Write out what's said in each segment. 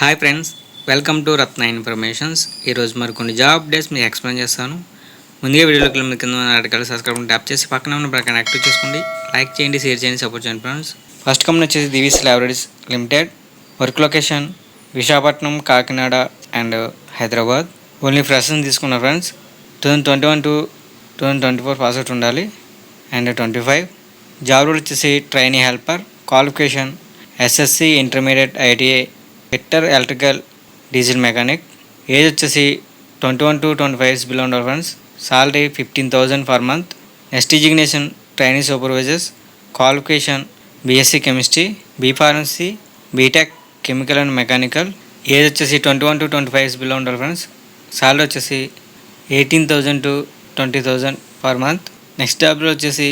Hi friends, welcome to Ratna informations. ఈరోజు మరికొన్ని job updates మీకు ఎక్స్ప్లెయిన్ చేస్తాను. ముందుగా వీడియోలోకి వెళ్ళి కింద ఉన్న ఆర్టికల్ సబ్స్క్రైబ్ ట్యాప్ చేసి పక్కన ఉన్న ప్రకారం యాక్టివ్ చేసుకోండి. లైక్ చేయండి, షేర్ చేయండి, సపోర్ట్ చేయండి ఫ్రెండ్స్. ఫస్ట్ కంపెనీ వచ్చేసి Divi's laboratories limited. Work location Visakhapatnam, Kakinada and Hyderabad. Only freshers తీసుకున్నారు ఫ్రెండ్స్. 2021 to 2024 పాస్ అవుట్ ఉండాలి అండ్ 25. జాబ్ రోల్ వచ్చేసి trainee helper. Qualification SSC, intermediate, ITI, fitter, electrical, diesel mechanic. Age వచ్చేసి 21 to 25 years below ఉండాలి friends. Salary 15,000 per month. Next designation trainee supervisors. Qualification BSc chemistry, B pharmacy, BTech chemical and mechanical. Age వచ్చేసి 21 to 25 years below ఉండాలి friends. Salary వచ్చేసి 18,000 to 20,000 per month. Next జాబ్లో వచ్చేసి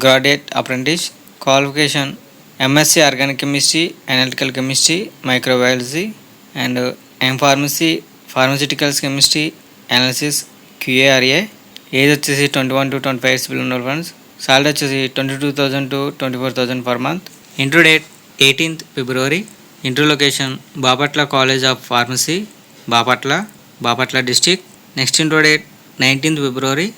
graduate apprentice. Qualification MSc organic chemistry, analytical chemistry, microbiology and M pharmacy, pharmaceuticals chemistry, analysis, QA RA. Age వచ్చేసి 21 to 25 years below ఉండాలి friends. Salary వచ్చేసి 22,000 to 24,000 per month. Interview date 18th February. Interview location Bapatla college of pharmacy, Bapatla district. Next interview date 19th February.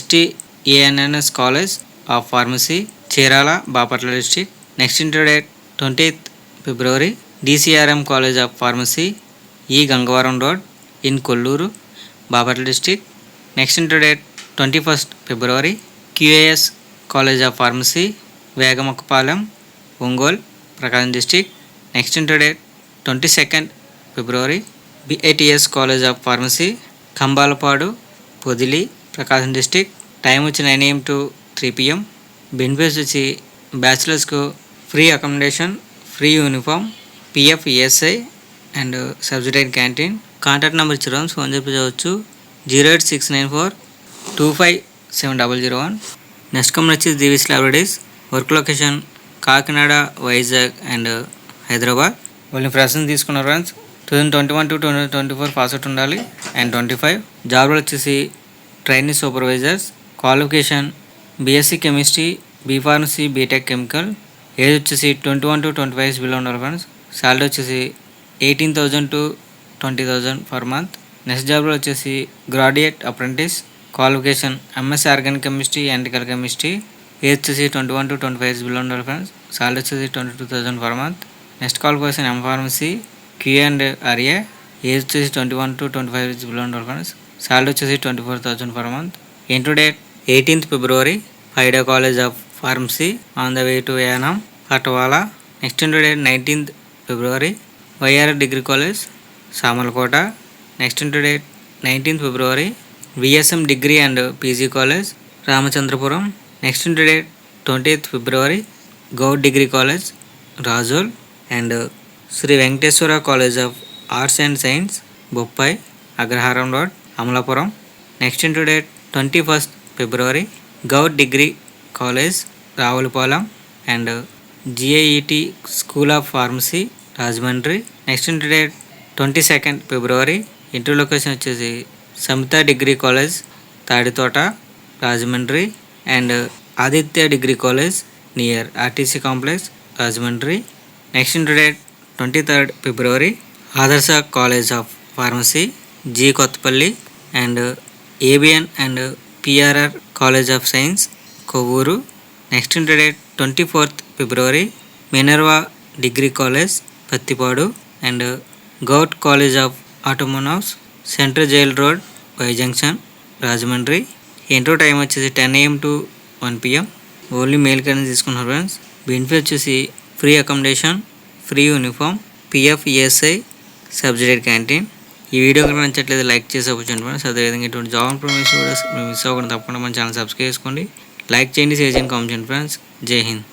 STANNS college of pharmacy, Chirala, Bapatla district. Next interview date 20th February. DCRM college of pharmacy, ఈ Gangavaram road in Kolluru, Bapatla district. Next interview date 21st February. QAS college of pharmacy, Vegamokkapalem, Ongole, Prakasam district. Next interview date 22nd February. BATS college of pharmacy, Kambalapadu, Podili, Prakasam district. Time వచ్చి 9 AM to 3 PM. Benefits వచ్చి బ్యాచిలర్స్కు free accommodation, free uniform, PF, ESI and subsidized canteen. Contact number ఇచ్చారు, phone చెప్పవచ్చు 08694257001. Next company వచ్చి Divis laboratories. Work location Kakinada, Vizag and Hyderabad. వాళ్ళని freshers తీసుకున్నారు friends. 2021 to 2024 pass out ఉండాలి and 25. Job role వచ్చేసి trainee supervisors. Qualification BSc chemistry, B pharmacy, BTech chemical. Age వచ్చేసి 21 to 25 years below ఉండాలి friends. Salary వచ్చేసి 18,000 to 20,000 పర్ మంత్. నెక్స్ట్ జాబ్లో వచ్చేసి graduate apprentice. Qualification MSc organic chemistry, analytical chemistry. Age వచ్చేసి 21 to 25 years below ఉండాలి friends. Salary వచ్చేసి 22,000 per month. Next qualification M pharmacy, QA&RA. Age వచ్చేసి 21 to 25 years below ఉండాలి friends. Salary వచ్చేసి 24,000 per month. Interview date 18th February. Pydah college of pharmacy, on the way to Yanam, Katavala. Next interview date 19th February. YR degree college, Samarlakota. Next interview date 19th February. VSM degree and PG college, Ramachandrapuram. Next interview date 20th February. Goud degree college, Razole and Sri Venkateswara college of arts and science, Boppayi, Agraharam road, Amalapuram. Next interview date 21st February. Goud degree college, Ravulapalem and GIET school of pharmacy, Rajahmundry. Next interview date 22nd February. Interview location వచ్చేసి Samita degree college, Tadithota, Rajahmundry and Aditya degree college near RTC complex, Rajahmundry. Next interview date 23rd February. Adarsha college of pharmacy, G Kothapalli and ABN and PRR college of science, Kovvur. Next interview date 24th February. Minerva degree college, Pathipadu and govt college of autonomous, central jail road, Y junction, Rajahmundry. Interview time వచ్చేసి 10 AM to 1 PM. Only mail కానీ తీసుకున్నారు friends. Benefit వచ్చేసి free accommodation, free uniform, PF, ESI, subsidized canteen. ఈ video కనుక నచ్చట్లేదు like చేసి వచ్చండి friends. అదేవిధంగా ఇటువంటి జాబ్ ఇన్ఫర్మేషన్ కూడా మిస్ అవ్వకుండా తప్పకుండా మన ఛానల్ సబ్స్క్రైబ్ చేసుకోండి. లైక్ చేయండి, షేర్ చేయండి, కామెంట్ చేయండి ఫ్రెండ్స్. జై హింద్.